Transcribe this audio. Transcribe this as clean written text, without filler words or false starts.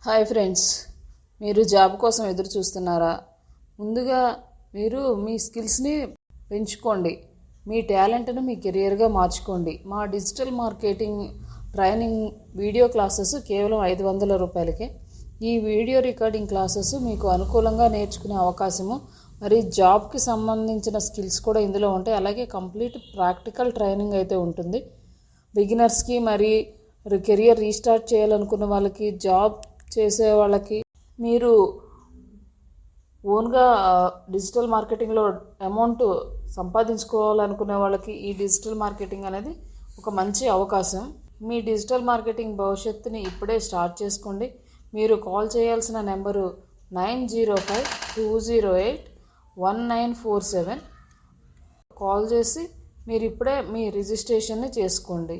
Hi friends, మీరు job కోసం ఎదురు చూస్తున్నారా? ముందుగా మీరు మీ స్కిల్స్ని పెంచుకోండి, మీ టాలెంట్ను మీ కెరియర్గా మార్చుకోండి. మా digital marketing training video classes కేవలం 500 రూపాయలకే. ఈ వీడియో రికార్డింగ్ క్లాసెస్ మీకు అనుకూలంగా నేర్చుకునే అవకాశము, మరి జాబ్కి సంబంధించిన స్కిల్స్ కూడా ఇందులో ఉంటాయి. అలాగే కంప్లీట్ ప్రాక్టికల్ ట్రైనింగ్ అయితే ఉంటుంది. బిగినర్స్కి, మరి కెరియర్ రీస్టార్ట్ చేయాలనుకున్న వాళ్ళకి, జాబ్ చేసే వాళ్ళకి, మీరు ఓన్గా డిజిటల్ మార్కెటింగ్లో అమౌంట్ సంపాదించుకోవాలనుకునే వాళ్ళకి ఈ డిజిటల్ మార్కెటింగ్ అనేది ఒక మంచి అవకాశం. మీ డిజిటల్ మార్కెటింగ్ భవిష్యత్తుని ఇప్పుడే స్టార్ట్ చేసుకోండి. మీరు కాల్ చేయాల్సిన నెంబరు 9052081947. కాల్ చేసి మీరు ఇప్పుడే మీ రిజిస్ట్రేషన్ని చేసుకోండి.